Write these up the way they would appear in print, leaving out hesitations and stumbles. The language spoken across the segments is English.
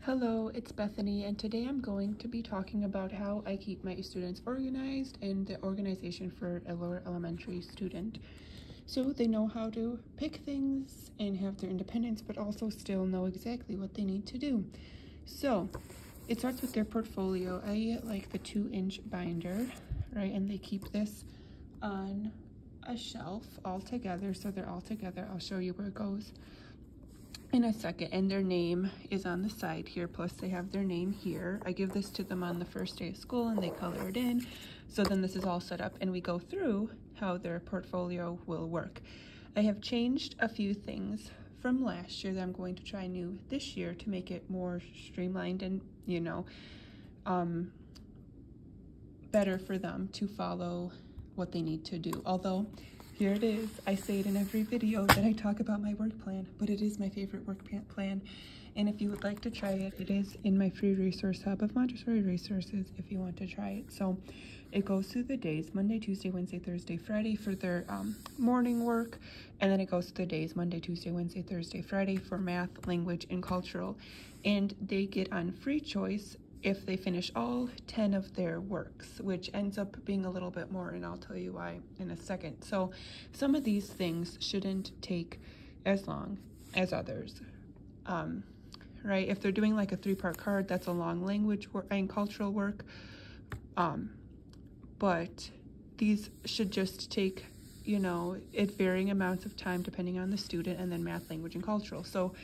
Hello, it's Bethany, and today I'm going to be talking about how I keep my students organized and the organization for a lower elementary student. So they know how to pick things and have their independence, but also still know exactly what they need to do. So it starts with their portfolio. I like the 2-inch binder, right? And they keep this on a shelf all together, so they're all together. I'll show you where it goes in a second, and their name is on the side here, plus they have their name here. I give this to them on the first day of school and they color it in. So then this is all set up and we go through how their portfolio will work. I have changed a few things from last year that I'm going to try new this year to make it more streamlined and, better for them to follow what they need to do. Although, here it is. I say it in every video that I talk about my work plan, but it is my favorite work plan. And if you would like to try it, it is in my free resource hub of Montessori resources if you want to try it. So it goes through the days, Monday, Tuesday, Wednesday, Thursday, Friday for their morning work. And then it goes through the days, Monday, Tuesday, Wednesday, Thursday, Friday for math, language, and cultural. And they get on free choice if they finish all 10 of their works, which ends up being a little bit more, and I'll tell you why in a second. So some of these things shouldn't take as long as others, right? If they're doing like a 3-part card, that's a long language work and cultural work, but these should just take, at varying amounts of time depending on the student, and then math, language, and cultural. So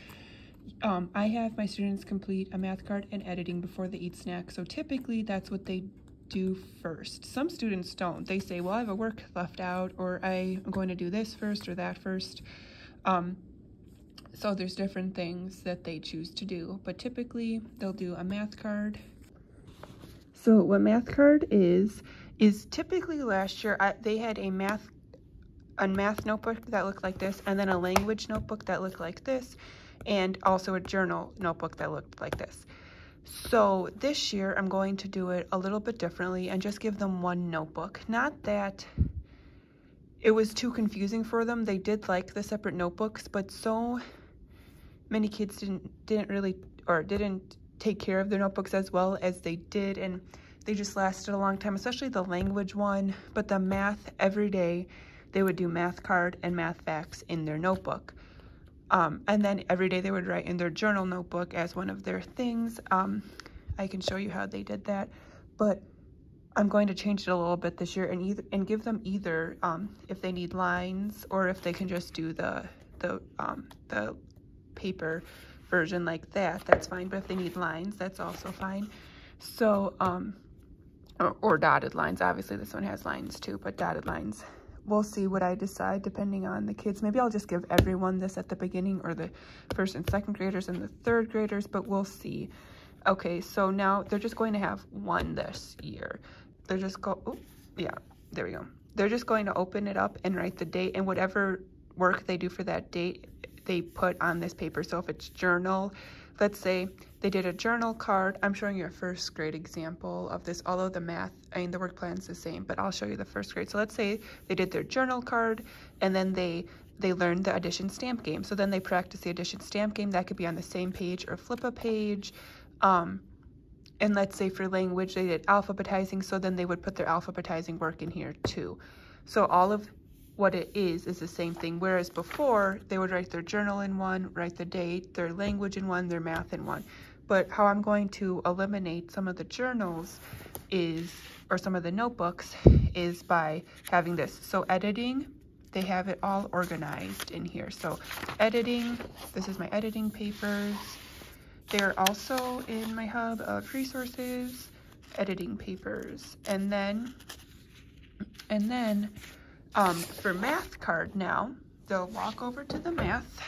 I have my students complete a math card and editing before they eat snack. So typically that's what they do first. Some students don't. They say, well, I have a work left out, or I am going to do this first or that first. So there's different things that they choose to do, but typically they'll do a math card. So what math card is typically last year they had a math notebook that looked like this, and then a language notebook that looked like this, and also a journal notebook that looked like this. So this year I'm going to do it a little bit differently and just give them one notebook. Not that it was too confusing for them. They did like the separate notebooks, but so many kids didn't take care of their notebooks as well as they did, and they just lasted a long time, especially the language one. But the math, every day they would do math card and math facts in their notebook. And then every day they would write in their journal notebook as one of their things. I can show you how they did that, but I'm going to change it a little bit this year and give them either if they need lines, or if they can just do the paper version like that, that's fine. But if they need lines, that's also fine. So or dotted lines. Obviously this one has lines too, but dotted lines. We'll see what I decide depending on the kids. Maybe I'll just give everyone this at the beginning, or the 1st and 2nd graders and the 3rd graders, but we'll see. Okay, so now they're just going to have one this year. They're just there we go. They're just going to open it up and write the date, and whatever work they do for that date, they put on this paper. So if it's journal, let's say they did a journal card. I'm showing you a 1st grade example of this, although the math, the work plan's the same, but I'll show you the 1st grade. So let's say they did their journal card, and then they learned the addition stamp game. So then they practice the addition stamp game. That could be on the same page or flip a page. And let's say for language, they did alphabetizing. So then they would put their alphabetizing work in here too. So all of what it is the same thing, whereas before they would write their journal in one, write the date, their language in one, their math in one. But how I'm going to eliminate some of the journals or some of the notebooks is by having this. So editing, they have it all organized in here. So editing, this is my editing papers. They're also in my hub of resources, editing papers. And then for math card now, they'll walk over to the math,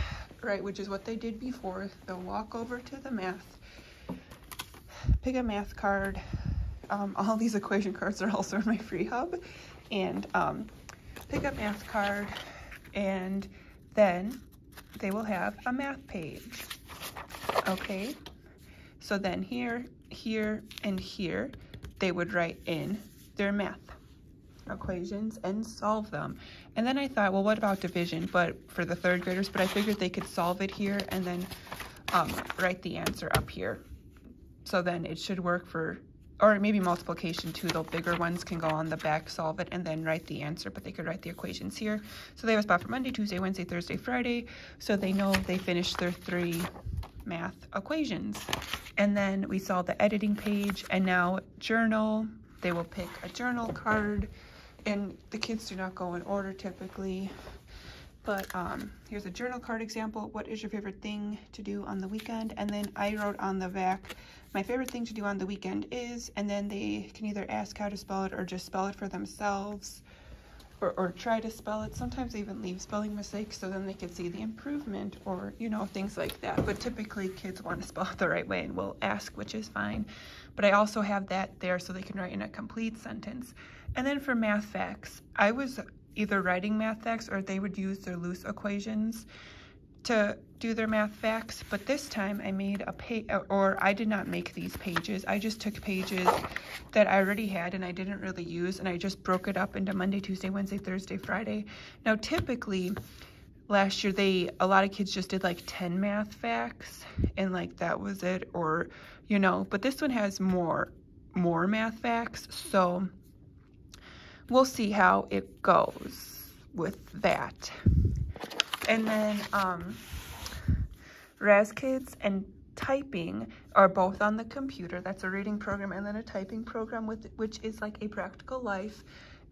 right, which is what they did before. They'll walk over to the math, pick a math card. All these equation cards are also in my free hub. And pick a math card, and then they will have a math page. Okay, so then here, and here, they would write in their math equations and solve them. And then I thought, well, what about division, but for the 3rd graders? But I figured they could solve it here and then write the answer up here. So then it should work for, or maybe multiplication too. The bigger ones can go on the back, solve it, and then write the answer, but they could write the equations here. So they have a spot for Monday, Tuesday, Wednesday, Thursday, Friday. So they know they finished their 3 math equations. And then we saw the editing page, and now journal. They will pick a journal card, and the kids do not go in order typically. But here's a journal card example. What is your favorite thing to do on the weekend? And then I wrote on the back, my favorite thing to do on the weekend is, and then they can either ask how to spell it or just spell it for themselves, or try to spell it. Sometimes they even leave spelling mistakes so then they can see the improvement, or, you know, things like that. But typically kids want to spell it the right way and will ask, which is fine. But I also have that there so they can write in a complete sentence. And then for math facts, I was either writing math facts or they would use their loose equations to do their math facts. But this time I made a page, or I did not make these pages. I just took pages that I already had and I didn't really use, and I just broke it up into Monday, Tuesday, Wednesday, Thursday, Friday. Now typically last year a lot of kids just did like 10 math facts and like that was it, or, you know, but this one has more math facts. So we'll see how it goes with that. And then Raz Kids and typing are both on the computer. That's a reading program, and then a typing program which is like a practical life.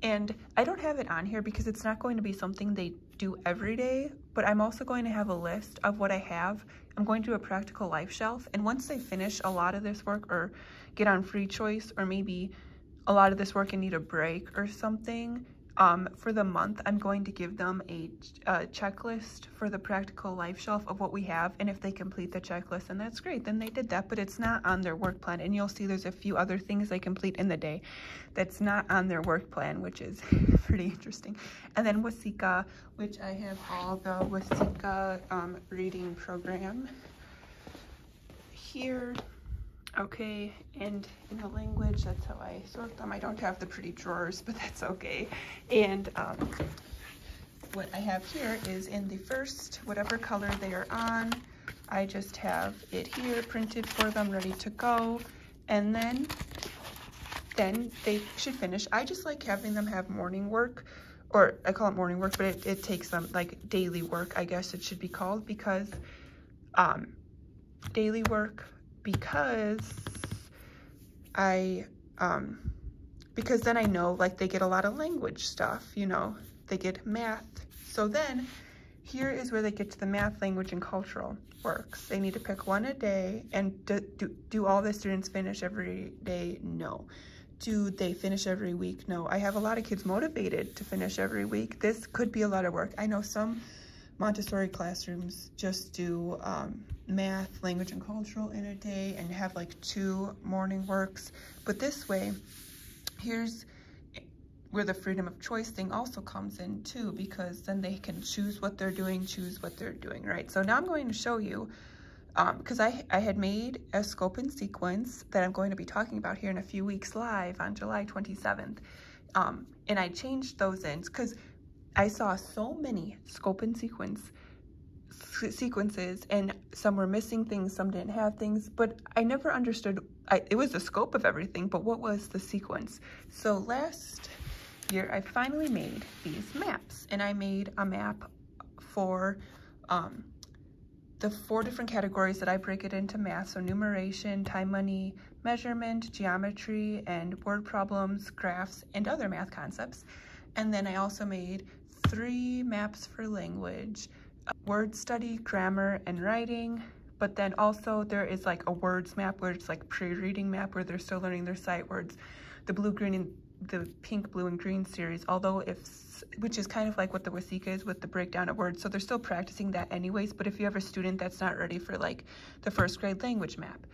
And I don't have it on here because it's not going to be something they do every day, but I'm also going to have a list of what I have. I'm going to do a practical life shelf, and once they finish a lot of this work or get on free choice, or maybe a lot of this work and need a break or something, for the month, I'm going to give them a checklist for the practical life shelf of what we have, and if they complete the checklist, then that's great, then they did that, but it's not on their work plan. And you'll see there's a few other things they complete in the day that's not on their work plan, which is pretty interesting. And then Wasika, which I have all the Wasika reading program here. Okay, and in the language, that's how I sort them. I don't have the pretty drawers, but that's okay. And what I have here is in the first, whatever color they are on, I just have it here printed for them, ready to go. And then they should finish. I just like having them have morning work, or I call it morning work, but it takes them like daily work, I guess it should be called, because daily work, because because then I know like they get a lot of language stuff, you know, they get math. So then here is where they get to the math, language, and cultural works. They need to pick one a day. And do all the students finish every day? No. Do they finish every week? No. I have a lot of kids motivated to finish every week. This could be a lot of work. I know some Montessori classrooms just do math, language, and cultural in a day and have like 2 morning works. But this way, here's where the freedom of choice thing also comes in too, because then they can choose what they're doing, right? So now I'm going to show you, because I had made a scope and sequence that I'm going to be talking about here in a few weeks live on July 27th. And I changed those in because I saw so many scope and sequences, and some were missing things, some didn't have things, but I never understood. It was the scope of everything, but what was the sequence? So last year I finally made these maps, and I made a map for the 4 different categories that I break it into math. So numeration, time, money, measurement, geometry, and word problems, graphs, and other math concepts. And then I also made 3 maps for language: word study, grammar, and writing. But then also there is like a words map where it's like pre-reading map where they're still learning their sight words. The blue, green, and the pink, blue, and green series, which is kind of like what the Wasika is with the breakdown of words. So they're still practicing that anyways. But if you have a student that's not ready for like the 1st grade language map,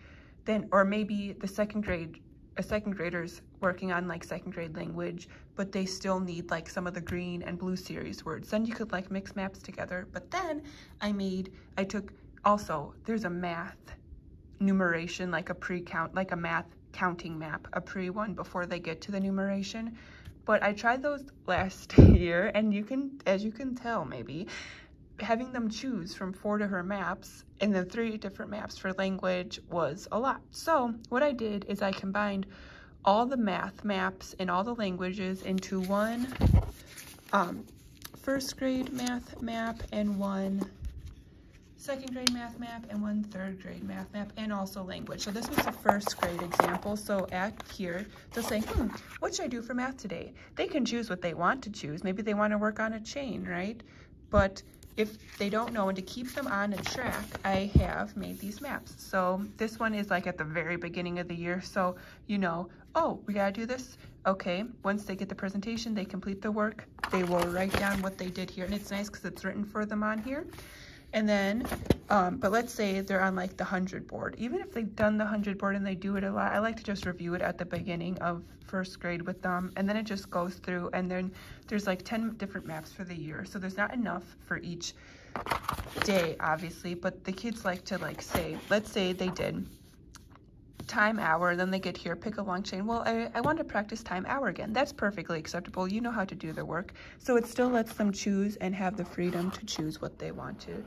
then, or maybe the 2nd grade, a 2nd grader's working on like 2nd grade language, but they still need like some of the green and blue series words, then you could like mix maps together. But then I took also, there's a math numeration, like a pre-count, like a math counting map, a pre-one before they get to the numeration. But I tried those last year, and you can, as you can tell maybe, having them choose from 4 different maps and then 3 different maps for language was a lot. So what I did is I combined all the math maps and all the languages into one first grade math map and one second grade math map and one third grade math map, and also language. So this was the first grade example. So at here, they'll say, what should I do for math today? They can choose what they want to choose. Maybe they want to work on a chain, right? But if they don't know, and to keep them on a track, I have made these maps. So this one is like at the very beginning of the year. So, you know, oh, we gotta do this. Okay, once they get the presentation, they complete the work, they will write down what they did here. And it's nice because it's written for them on here. And then, but let's say they're on like the 100 board. Even if they've done the 100 board and they do it a lot, I like to just review it at the beginning of first grade with them. And then it just goes through, and then there's like 10 different maps for the year. So there's not enough for each day, obviously, but the kids like to like say, let's say they did time hour, then they get here, pick a long chain. Well, I want to practice time hour again. That's perfectly acceptable. You know how to do the work. So it still lets them choose and have the freedom to choose what they want to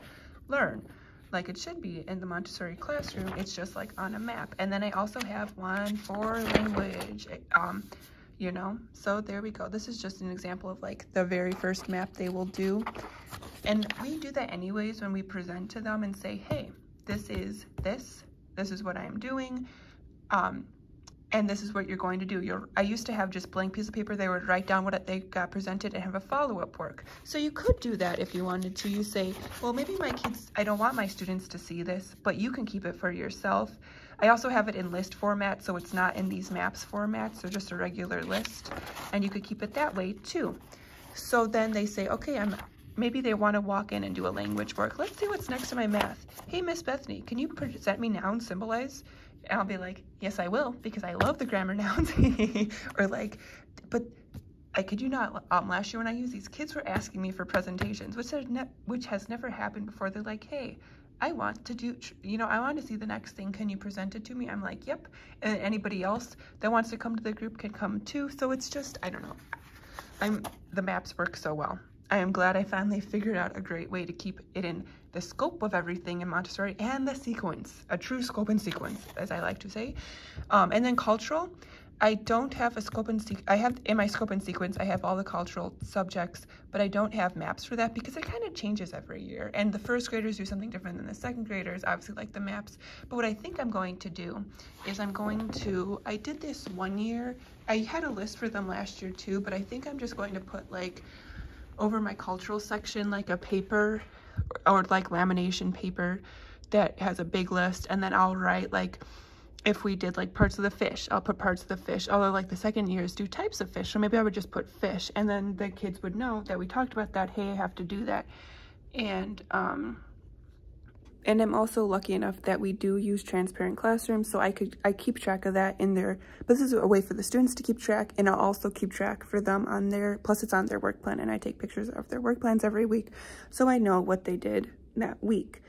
learn, like it should be in the Montessori classroom. It's just like on a map. And then I also have one for language, you know, so there we go. This is just an example of like the very first map they will do. And we do that anyways when we present to them and say, hey, this is what I am doing. And this is what you're going to do. I used to have just blank piece of paper. They would write down what they got presented and have a follow-up work. So you could do that if you wanted to. You say, well, maybe my kids, I don't want my students to see this, but you can keep it for yourself. I also have it in list format, so it's not in these maps format, so just a regular list. And you could keep it that way too. So then they say, okay, maybe they want to walk in and do a language work. Let's see what's next to my math. Hey, Miss Bethany, can you present me nouns symbolize? And I'll be like, yes, I will, because I love the grammar nouns. Or like, but I kid you not, last year when I used these, kids were asking me for presentations, which has never happened before. They're like, hey, I want to do, I want to see the next thing. Can you present it to me? I'm like, yep. And anybody else that wants to come to the group can come too. So it's just, I don't know. The maps work so well. I am glad I finally figured out a great way to keep it in the scope of everything in Montessori and the sequence, a true scope and sequence, as I like to say. And then cultural, I don't have a scope and I have in my scope and sequence, I have all the cultural subjects, but I don't have maps for that because it kind of changes every year. And the first graders do something different than the second graders, obviously like the maps. But what I think I'm going to do is I did this one year. I had a list for them last year too, but I think I'm just going to put like over my cultural section, like a paper or like lamination paper that has a big list. And then I'll write like, if we did like parts of the fish, I'll put parts of the fish. Although like the second years do types of fish. So maybe I would just put fish, and then the kids would know that we talked about that. Hey, I have to do that. And I'm also lucky enough that we do use transparent classrooms, so I keep track of that in there. But this is a way for the students to keep track, and I'll also keep track for them on their, plus it's on their work plan, and I take pictures of their work plans every week, so I know what they did that week.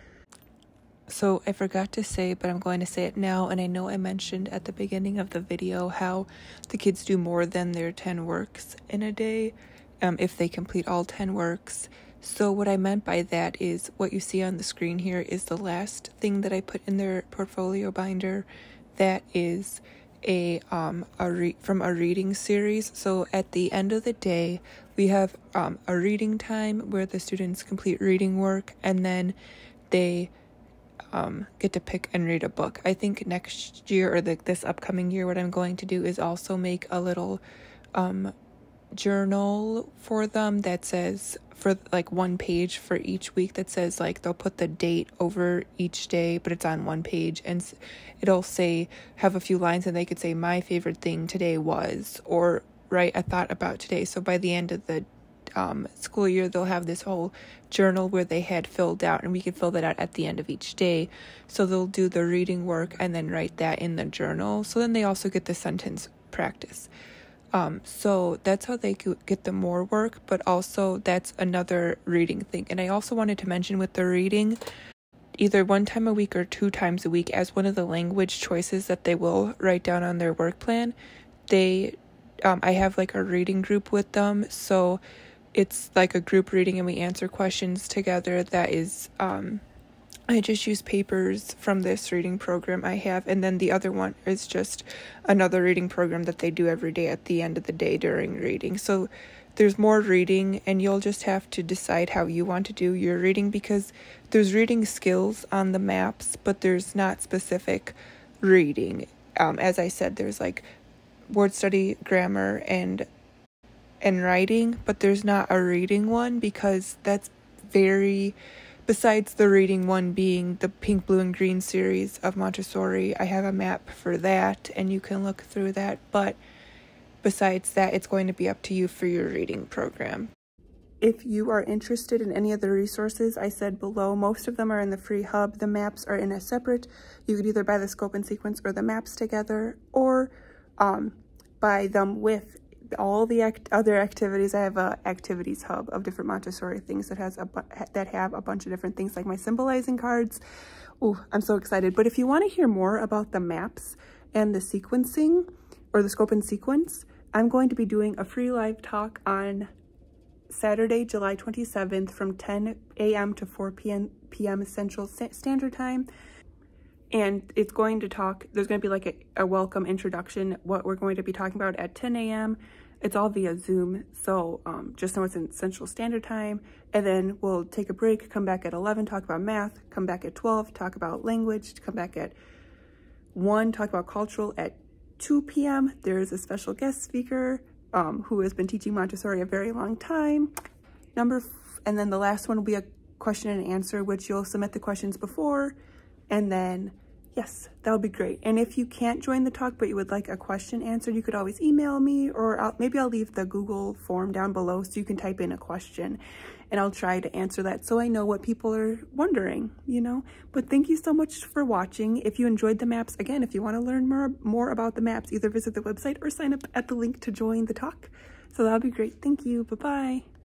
So I forgot to say, but I'm going to say it now, and I know I mentioned at the beginning of the video how the kids do more than their 10 works in a day, if they complete all 10 works. So what I meant by that is what you see on the screen here is the last thing that I put in their portfolio binder. That is from a reading series. So at the end of the day, we have a reading time where the students complete reading work, and then they get to pick and read a book. I think next year or this upcoming year, what I'm going to do is also make a little journal for them that says, for like one page for each week, that says like they'll put the date over each day, but it's on one page, and it'll say, have a few lines, and they could say my favorite thing today was, or write a thought about today. So by the end of the school year, they'll have this whole journal where they had filled out, and we can fill that out at the end of each day. So they'll do the reading work and then write that in the journal. So then they also get the sentence practice. So that's how they get the more work, but also that's another reading thing. And I also wanted to mention with the reading, either 1 time a week or 2 times a week, as one of the language choices that they will write down on their work plan, I have like a reading group with them. So it's like a group reading and we answer questions together. That is, I just use papers from this reading program I have, and then the other one is just another reading program that they do every day at the end of the day during reading. So there's more reading, and you'll just have to decide how you want to do your reading, because there's reading skills on the maps, but there's not specific reading. As I said, there's like word study, grammar, and writing, but there's not a reading one, because that's besides the reading one being the pink, blue, and green series of Montessori. I have a map for that, and you can look through that, but besides that, it's going to be up to you for your reading program. If you are interested in any of the resources I said below, most of them are in the free hub. The maps are in a separate. You could either buy the scope and sequence or the maps together, or buy them with all the other activities. I have a activities hub of different Montessori things that have a bunch of different things, like my symbolizing cards. Oh, I'm so excited. But if you want to hear more about the maps and the sequencing, or the scope and sequence, I'm going to be doing a free live talk on Saturday, July 27th from 10 a.m. to 4 p.m. Central Standard Time. And it's going to there's going to be like a welcome introduction, what we're going to be talking about at 10 a.m. It's all via Zoom, so just know it's in Central Standard Time. And then we'll take a break, come back at 11, talk about math, come back at 12, talk about language, come back at 1, talk about cultural. At 2 p.m. there's a special guest speaker who has been teaching Montessori a very long time. And then the last one will be a question and answer, which you'll submit the questions before. And then, yes, that would be great. And if you can't join the talk, but you would like a question answered, you could always email me, or maybe I'll leave the Google form down below so you can type in a question, and I'll try to answer that so I know what people are wondering, you know? But thank you so much for watching. If you enjoyed the maps, again, if you want to learn more about the maps, either visit the website or sign up at the link to join the talk. So that'll be great. Thank you. Bye-bye.